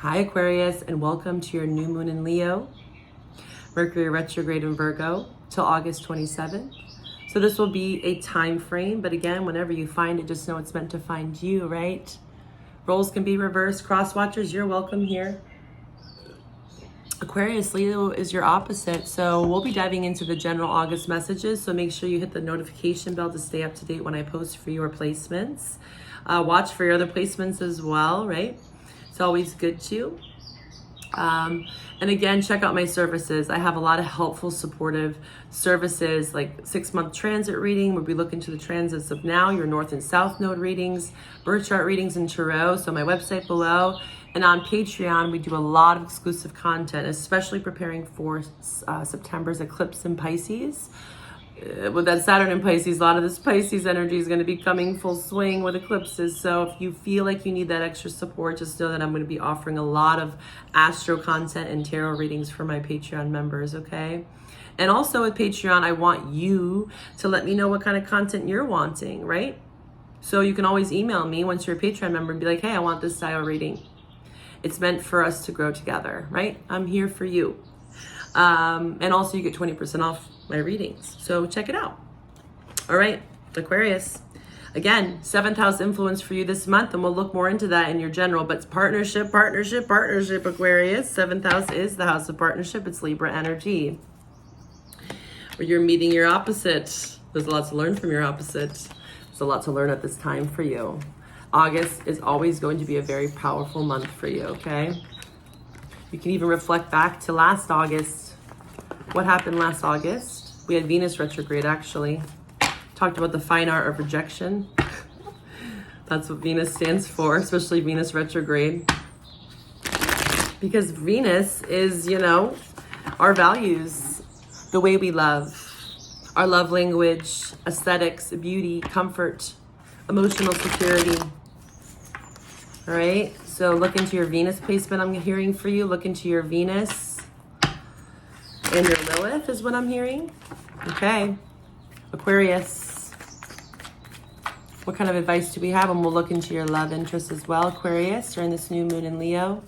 Hi Aquarius, and welcome to your new moon in Leo, Mercury retrograde in Virgo till August 27th. So this will be a time frame, but again, whenever you find it, just know it's meant to find you, right? Roles can be reversed. Cross watchers, you're welcome here. Aquarius, Leo is your opposite. So we'll be diving into the general August messages. So make sure you hit the notification bell to stay up to date when I post for your placements. Watch for your other placements as well, right? It's always good to. And again, check out my services. I have a lot of helpful, supportive services like 6-month transit reading, where we look into the transits of now, your North and South Node readings, birth chart readings, and tarot. So my website below. And on Patreon, we do a lot of exclusive content, especially preparing for September's eclipse in Pisces. With that Saturn in Pisces, a lot of this Pisces energy is going to be coming full swing with eclipses. So if you feel like you need that extra support, just know that I'm going to be offering a lot of astro content and tarot readings for my Patreon members, okay? And also with Patreon, I want you to let me know what kind of content you're wanting, right? So you can always email me once you're a Patreon member and be like, hey, I want this style reading. It's meant for us to grow together, right? I'm here for you. And also you get 20% off my readings. So check it out. All right, Aquarius. Again, 7th house influence for you this month, and we'll look more into that in your general, but it's partnership, Aquarius. 7th house is the house of partnership. It's Libra energy, where you're meeting your opposite. There's a lot to learn from your opposite. There's a lot to learn at this time for you. August is always going to be a very powerful month for you, okay? You can even reflect back to last August. What happened last August? We had Venus retrograde, actually. Talked about the fine art of rejection. That's what Venus stands for, especially Venus retrograde. Because Venus is, our values, the way we love, our love language, aesthetics, beauty, comfort, emotional security. All right, so look into your Venus placement. I'm hearing for you. Look into your Venus and your Lilith is what I'm hearing. Okay, Aquarius. What kind of advice do we have? And we'll look into your love interest as well, Aquarius, during this new moon in Leo.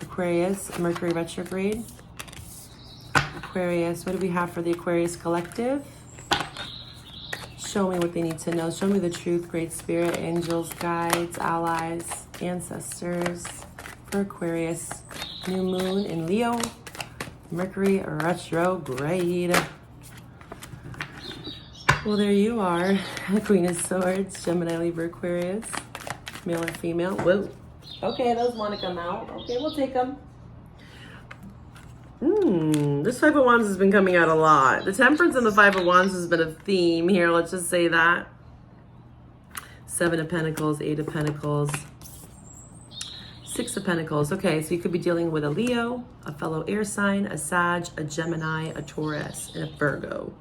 Aquarius, Mercury retrograde. Aquarius, what do we have for the Aquarius collective? Show me what they need to know. Show me the truth, Great Spirit, angels, guides, allies, ancestors for Aquarius. New moon in Leo, Mercury retrograde. Well, there you are. The Queen of Swords, Gemini, Libra, Aquarius. Male or female. Whoa. Okay, those want to come out. Okay, we'll take them. This Five of Wands has been coming out a lot. The Temperance and the Five of Wands has been a theme here. Let's just say that. 7 of Pentacles, 8 of Pentacles, 6 of Pentacles. Okay, so you could be dealing with a Leo, a fellow air sign, a Sag, a Gemini, a Taurus, and a Virgo.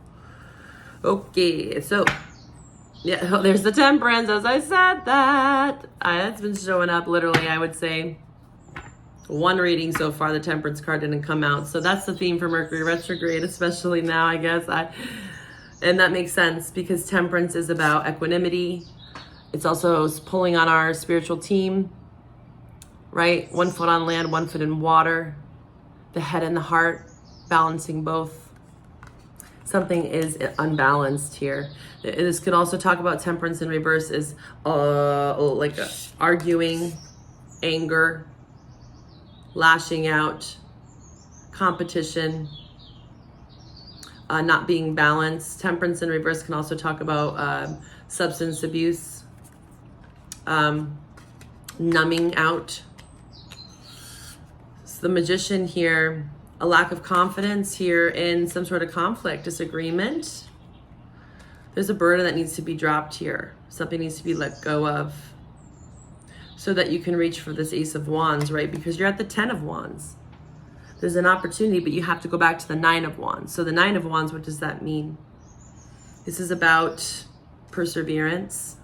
Okay, so yeah, there's the Temperance, as I said that. It's been showing up literally, I would say. One reading so far, the Temperance card didn't come out. So that's the theme for Mercury retrograde, especially now, I guess. And that makes sense because Temperance is about equanimity. It's also pulling on our spiritual team, right? 1 foot on land, 1 foot in water, the head and the heart, balancing both. Something is unbalanced here. This could also talk about Temperance in reverse is like arguing, anger, lashing out, competition, not being balanced. Temperance in reverse can also talk about substance abuse, numbing out. So the Magician here, a lack of confidence here in some sort of conflict, disagreement. There's a burden that needs to be dropped here. Something needs to be let go of, so that you can reach for this Ace of Wands, right? Because you're at the 10 of Wands. There's an opportunity, but you have to go back to the 9 of Wands. So the 9 of Wands, what does that mean? This is about perseverance.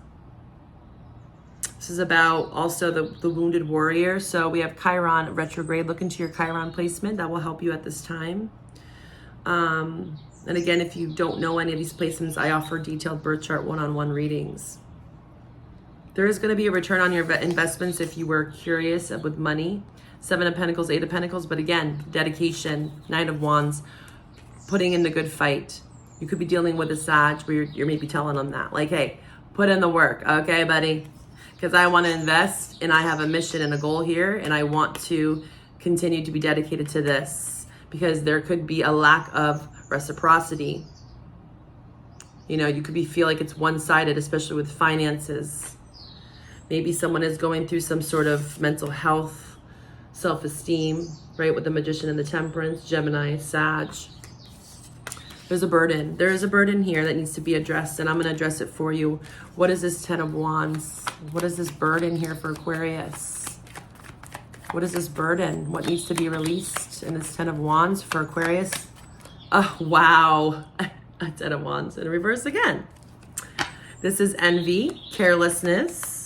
This is about also the wounded warrior. So we have Chiron retrograde. Look into your Chiron placement. That will help you at this time. And again, if you don't know any of these placements, I offer detailed birth chart one-on-one readings. There is going to be a return on your investments if you were curious with money. 7 of Pentacles, 8 of Pentacles, but again, dedication, Knight of Wands, putting in the good fight. You could be dealing with a Sag where you're maybe telling them that, like, hey, put in the work, okay, buddy? Because I want to invest and I have a mission and a goal here, and I want to continue to be dedicated to this because there could be a lack of reciprocity. You know, you could feel like it's one-sided, especially with finances. Maybe someone is going through some sort of mental health, self-esteem, right? With the Magician and the Temperance, Gemini, Sag. There's a burden. There is a burden here that needs to be addressed, and I'm going to address it for you. What is this 10 of Wands? What is this burden here for Aquarius? What is this burden? What needs to be released in this 10 of Wands for Aquarius? Oh, wow. A 10 of Wands in reverse again. This is envy, carelessness.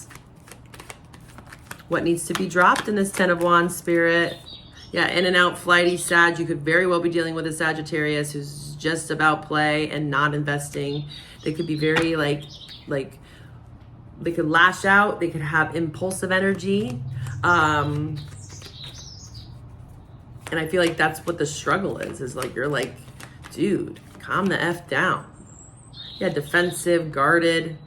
What needs to be dropped in this 10 of Wands, Spirit? Yeah, in and out, flighty, Sag. You could very well be dealing with a Sagittarius who's just about play and not investing. They could be very like they could lash out. They could have impulsive energy. And I feel like that's what the struggle is like, you're like, dude, calm the F down. Yeah, defensive, guarded.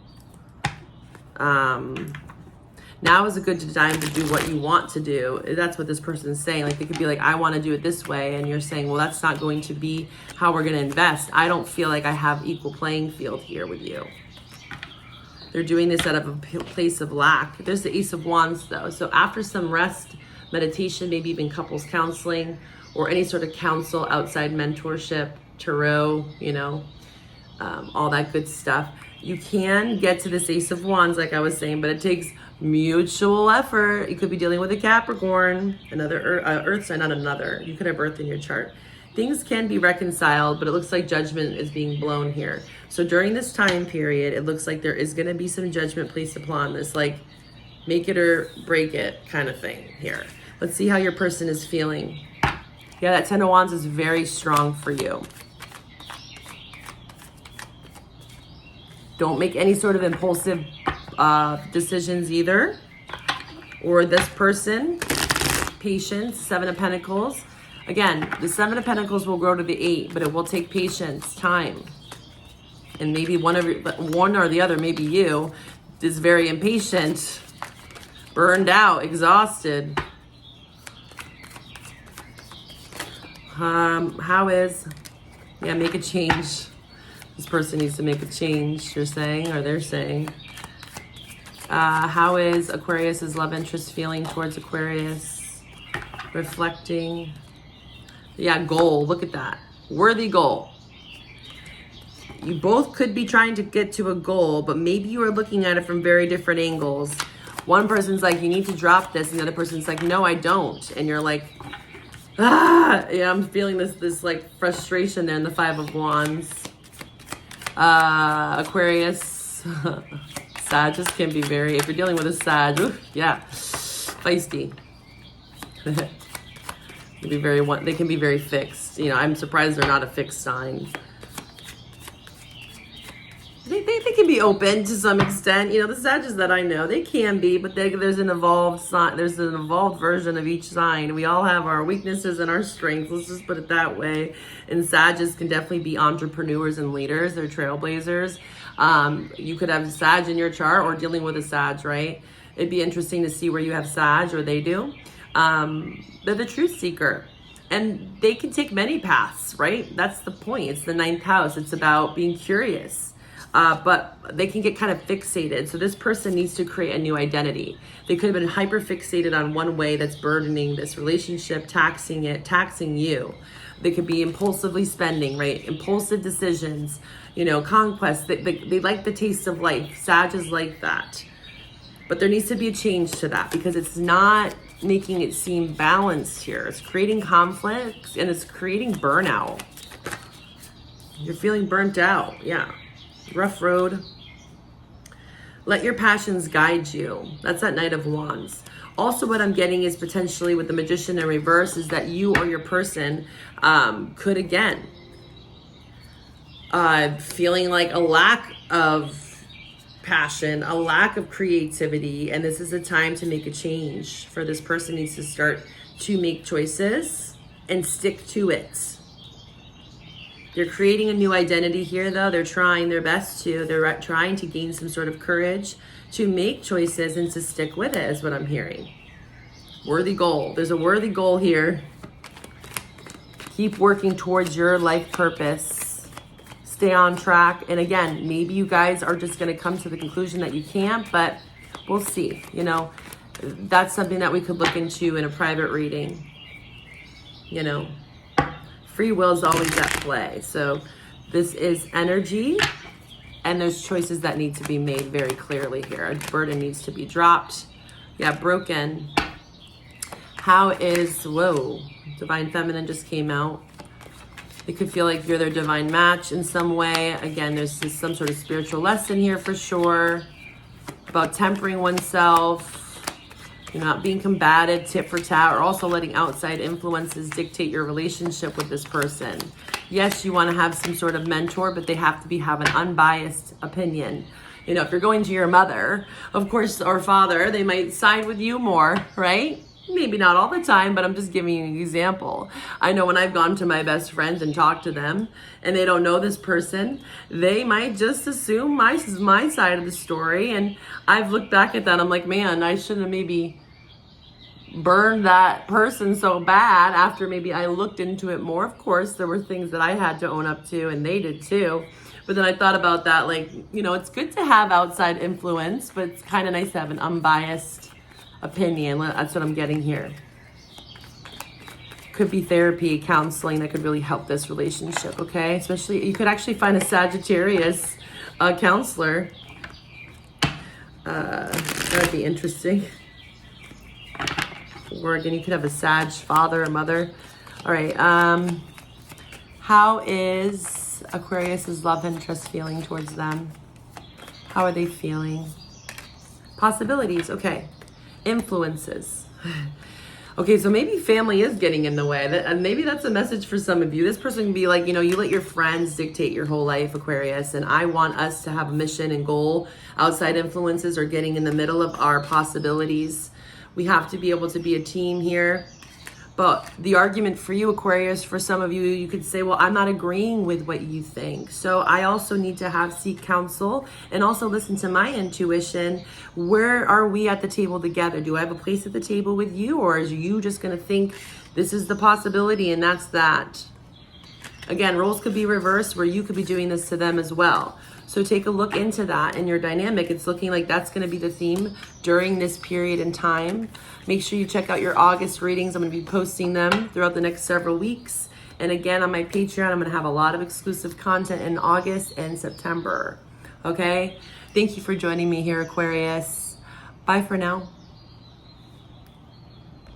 Now is a good time to do what you want to do. That's what this person is saying. Like, they could be like, I want to do it this way. And you're saying, well, that's not going to be how we're going to invest. I don't feel like I have equal playing field here with you. They're doing this out of a place of lack. There's the Ace of Wands, though. So after some rest, meditation, maybe even couples counseling, or any sort of counsel, outside mentorship, tarot, you know, all that good stuff, you can get to this Ace of Wands, like I was saying, but it takes mutual effort. You could be dealing with a Capricorn, another Earth sign, not another. You could have Earth in your chart. Things can be reconciled, but it looks like judgment is being blown here. So during this time period, it looks like there is going to be some judgment placed upon this, like make it or break it kind of thing here. Let's see how your person is feeling. Yeah, that 10 of Wands is very strong for you. Don't make any sort of impulsive decisions either. Or this person, patience, 7 of Pentacles. Again, the 7 of Pentacles will grow to the 8, but it will take patience, time. And maybe one or the other, maybe you, is very impatient, burned out, exhausted. Yeah, make a change. This person needs to make a change, you're saying, or they're saying. How is Aquarius's love interest feeling towards Aquarius? Reflecting. Yeah, goal. Look at that. Worthy goal. You both could be trying to get to a goal, but maybe you are looking at it from very different angles. One person's like, you need to drop this, and the other person's like, no, I don't. And you're like, yeah, I'm feeling this like frustration there in the 5 of Wands. Aquarius, Sagittarius can be very, if you're dealing with a Sag, yeah, feisty. They can be very fixed. You know, I'm surprised they're not a fixed sign. They can be open to some extent. You know, the Sagittarius that I know, they can be, but there's an evolved sign. There's an evolved version of each sign. We all have our weaknesses and our strengths. Let's just put it that way. And Sagittarius can definitely be entrepreneurs and leaders. They're trailblazers. You could have Sag in your chart or dealing with a Sag, right? It'd be interesting to see where you have Sag or they do. They're the truth seeker. And they can take many paths, right? That's the point. It's the 9th house. It's about being curious. But they can get kind of fixated. So this person needs to create a new identity. They could have been hyper fixated on one way that's burdening this relationship, taxing you. They could be impulsively spending, right? Impulsive decisions, you know, conquest. They like the taste of life. Sag is like that. But there needs to be a change to that because it's not making it seem balanced here. It's creating conflicts and it's creating burnout. You're feeling burnt out. Yeah. Rough road. Let your passions guide you. That's that Knight of Wands. Also, what I'm getting is potentially with the Magician in reverse is that you or your person could again feeling like a lack of passion, a lack of creativity, and this is a time to make a change. For this person needs to start to make choices and stick to it. They're creating a new identity here, though. They're trying their best to. They're trying to gain some sort of courage to make choices and to stick with it, is what I'm hearing. Worthy goal. There's a worthy goal here. Keep working towards your life purpose. Stay on track. And again, maybe you guys are just going to come to the conclusion that you can't, but we'll see. You know, that's something that we could look into in a private reading. You know, free will is always at play. So this is energy, and there's choices that need to be made very clearly here. A burden needs to be dropped. Yeah, broken. How is, whoa, Divine Feminine just came out. It could feel like you're their divine match in some way. Again, there's just some sort of spiritual lesson here for sure about tempering oneself. You're not being combative, tit for tat, or also letting outside influences dictate your relationship with this person. Yes, you want to have some sort of mentor, but they have to have an unbiased opinion. You know, if you're going to your mother, of course, or father, they might side with you more, right? Maybe not all the time, but I'm just giving you an example. I know when I've gone to my best friends and talked to them and they don't know this person, they might just assume my side of the story. And I've looked back at that. I'm like, man, I shouldn't have maybe burned that person so bad after maybe I looked into it more. Of course, there were things that I had to own up to, and they did too. But then I thought about that, like, you know, it's good to have outside influence, but it's kind of nice to have an unbiased opinion. That's what I'm getting here. Could be therapy, counseling that could really help this relationship, okay? Especially, you could actually find a Sagittarius counselor. That would be interesting. Or again, you could have a Sag father or mother. All right. How is Aquarius's love interest feeling towards them? How are they feeling? Possibilities. Okay. Influences. Okay, so maybe family is getting in the way. And maybe that's a message for some of you. This person can be like, you know, you let your friends dictate your whole life, Aquarius, and I want us to have a mission and goal. Outside influences are getting in the middle of our possibilities. We have to be able to be a team here. But the argument for you, Aquarius, for some of you, you could say, well, I'm not agreeing with what you think. So I also need to seek counsel and also listen to my intuition. Where are we at the table together? Do I have a place at the table with you? Or is you just going to think this is the possibility and that's that? Again, roles could be reversed where you could be doing this to them as well. So take a look into that in your dynamic. It's looking like that's going to be the theme during this period in time. Make sure you check out your August readings. I'm going to be posting them throughout the next several weeks. And again, on my Patreon, I'm going to have a lot of exclusive content in August and September. Okay? Thank you for joining me here, Aquarius. Bye for now.